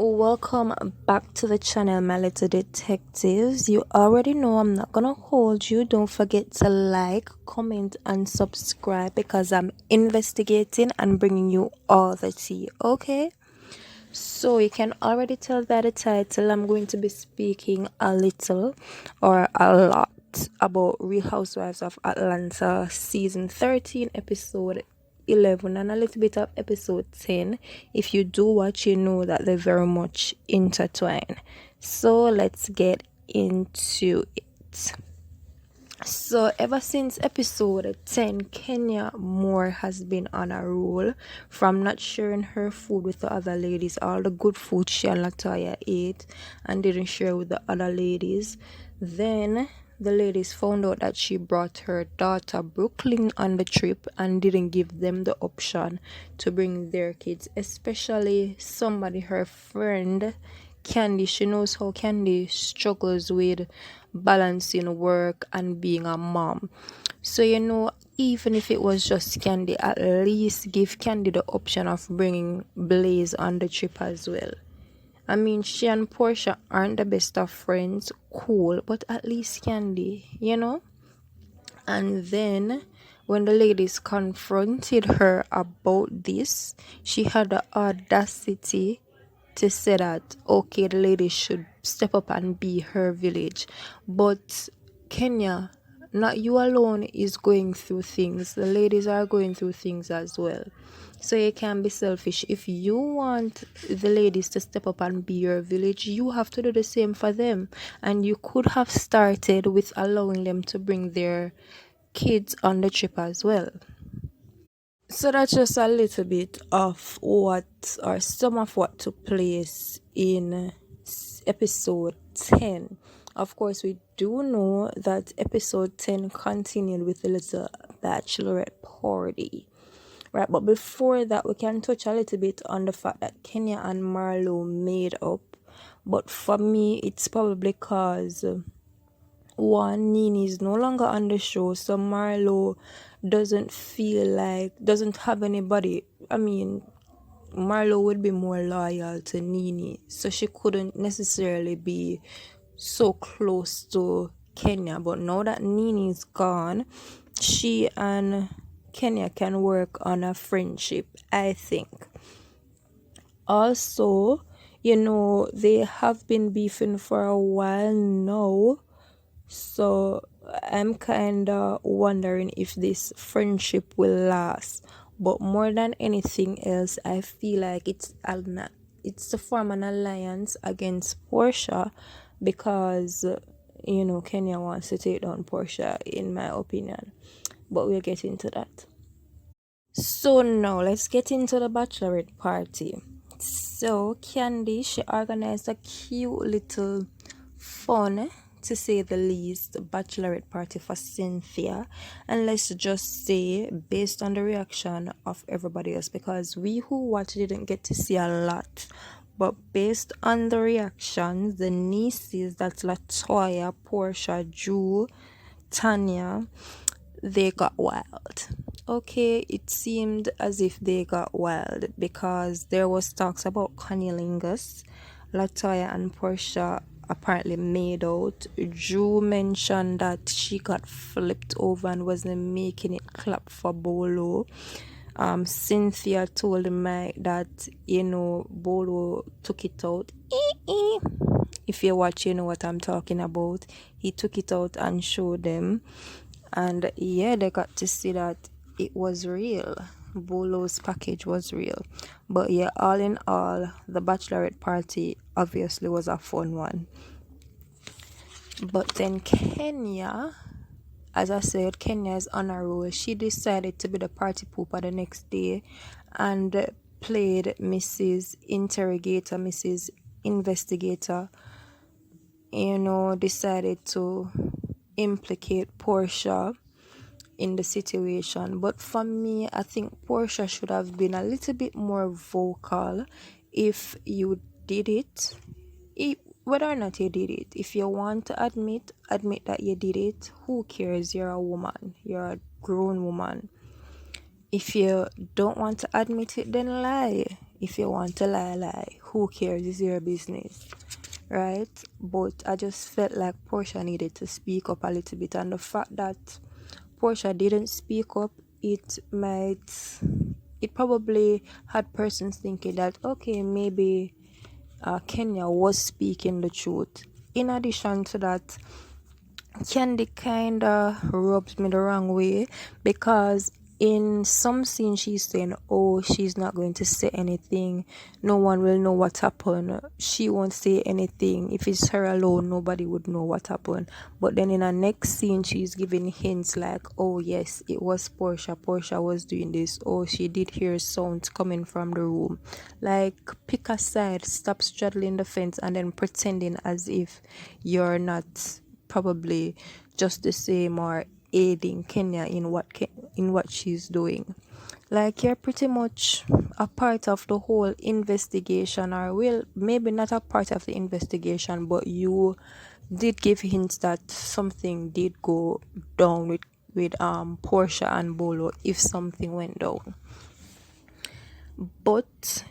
Welcome back to the channel, my little detectives. You already know I'm not gonna hold you. Don't forget to like, comment, and subscribe because I'm investigating and bringing you all the tea, okay? So you can already tell by the title I'm going to be speaking a little or a lot about Real Housewives of Atlanta season 13 episode 11 and a little bit of episode 10. If you do watch, you know that they're very much intertwined. So let's get into it. So ever since episode 10, Kenya Moore has been on a roll from not sharing her food with the other ladies, all the good food she and Latoya ate and didn't share with the other ladies. Then the ladies found out that she brought her daughter Brooklyn on the trip and didn't give them the option to bring their kids, especially somebody, her friend Candy. She knows how Candy struggles with balancing work and being a mom. So, even if it was just Candy, at least give Candy the option of bringing Blaze on the trip as well. I mean, she and Portia aren't the best of friends, cool, but at least Candy. And then when the ladies confronted her about this, she had the audacity to say that okay, the ladies should step up and be her village. But Kenya, not you alone, is going through things. The ladies are going through things as well. So you can be selfish. If you want the ladies to step up and be your village, you have to do the same for them. And you could have started with allowing them to bring their kids on the trip as well. So that's just a little bit of what, or some of what took place in episode 10. Of course, we do know that episode 10 continued with the little bachelorette party. Right, but before that, we can touch a little bit on the fact that Kenya and Marlo made up. But for me, it's probably because one, Nini is no longer on the show, so Marlo doesn't have anybody. I mean, Marlo would be more loyal to Nini, so she couldn't necessarily be so close to Kenya. But now that Nini's gone, she and Kenya can work on a friendship, I think. Also, they have been beefing for a while now. So I'm kind of wondering if this friendship will last. But more than anything else, I feel like it's to form an alliance against Portia because Kenya wants to take down Portia, in my opinion. But we'll get into that. So now let's get into the bachelorette party. So Candy, she organized a cute little fun, to say the least, bachelorette party for Cynthia. And let's just say, based on the reaction of everybody else, because we who watched didn't get to see a lot, but based on the reactions, the nieces, that's Latoya, Portia, Drew, Tanya, they got wild. Okay, it seemed as if they got wild because there was talks about cunnilingus. Latoya and Portia apparently made out. Drew mentioned that she got flipped over and wasn't making it clap for Bolo. Cynthia told Mike that Bolo took it out. If you watch, you know what I'm talking about. He took it out and showed them, and yeah, they got to see that it was real. Bolo's package was real. But yeah, all in all, the bachelorette party obviously was a fun one. But then Kenya, as I said, Kenya is on a roll. She decided to be the party pooper the next day and played Mrs. Interrogator, Mrs. Investigator. Decided to implicate Portia in the situation. But for me, I think Portia should have been a little bit more vocal if you did it. Whether or not you did it, if you want to admit that you did it. Who cares? You're a woman. You're a grown woman. If you don't want to admit it, then lie. If you want to lie, lie. Who cares? It's your business, right? But I just felt like Portia needed to speak up a little bit, and the fact that Portia didn't speak up, it might, it probably had persons thinking that okay, maybe Kenya was speaking the truth. In addition to that, Candy kind of rubs me the wrong way because in some scene she's saying, oh, she's not going to say anything. No one will know what happened. She won't say anything. If it's her alone, nobody would know what happened. But then in the next scene, she's giving hints like, oh, yes, it was Portia. Portia was doing this. Oh, she did hear sounds coming from the room. Like, pick a side, stop straddling the fence and then pretending as if you're not probably just the same or aiding Kenya in what she's doing. Like you're pretty much a part of the whole investigation, or well, maybe not a part of the investigation, but you did give hints that something did go down with Portia and Bolo if something went down. But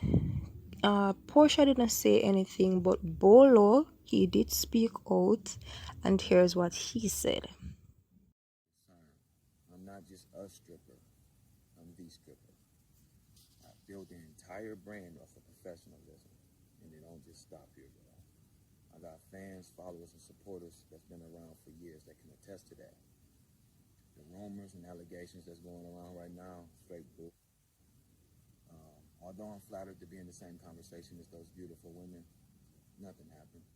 Portia didn't say anything, but Bolo, he did speak out, and here's what he said. I'm not just a stripper, I'm the stripper. I built an entire brand off of professionalism, and it don't just stop here, bro. I got fans, followers, and supporters that's been around for years that can attest to that. The rumors and allegations that's going around right now, straight bull. Although I'm flattered to be in the same conversation as those beautiful women, nothing happened.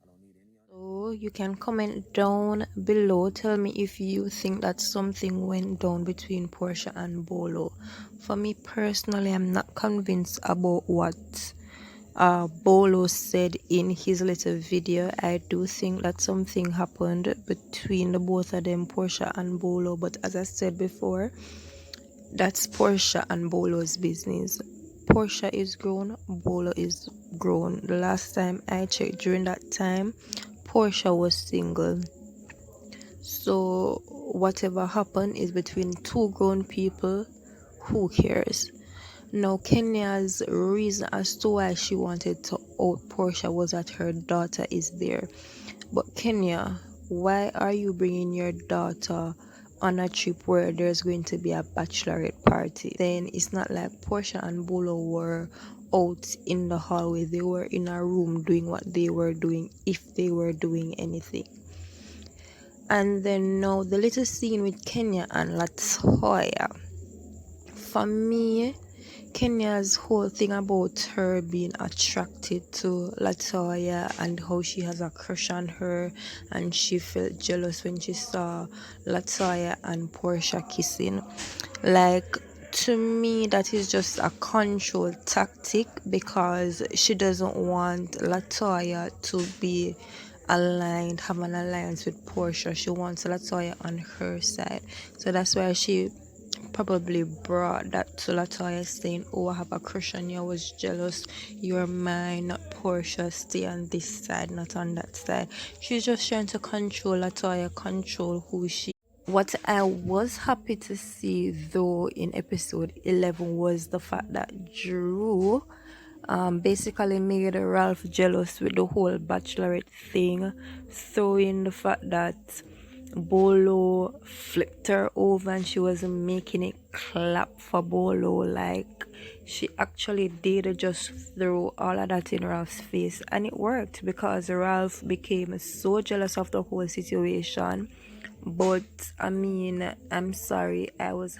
I don't need any other. So you can comment down below. Tell me if you think that something went down between Portia and Bolo. For me personally, I'm not convinced about what Bolo said in his little video. I do think that something happened between the both of them, Portia and Bolo. But as I said before, that's Portia and Bolo's business. Portia is grown, Bolo is grown. The last time I checked during that time, Portia was single. So whatever happened is between two grown people. Who cares? Now Kenya's reason as to why she wanted to out Portia was that her daughter is there. But Kenya, why are you bringing your daughter on a trip where there's going to be a bachelorette party? Then it's not like Portia and Bolo were out in the hallway. They were in a room doing what they were doing, if they were doing anything. And then now the little scene with Kenya and Latoya. For me, Kenya's whole thing about her being attracted to Latoya and how she has a crush on her, and she felt jealous when she saw Latoya and Portia kissing. Like, to me, that is just a control tactic because she doesn't want Latoya to be aligned, have an alliance with Portia. She wants Latoya on her side. So that's why she probably brought that to Latoya, saying, oh, I have a crush on you, I was jealous, you're mine, not Portia, stay on this side, not on that side. She's just trying to control Latoya, control who she. What I was happy to see though in episode 11 was the fact that Drew basically made Ralph jealous with the whole bachelorette thing, throwing the fact that Bolo flipped her over and she was making it clap for Bolo. Like, she actually did just throw all of that in Ralph's face, and it worked because Ralph became so jealous of the whole situation. But I mean, I'm sorry, I was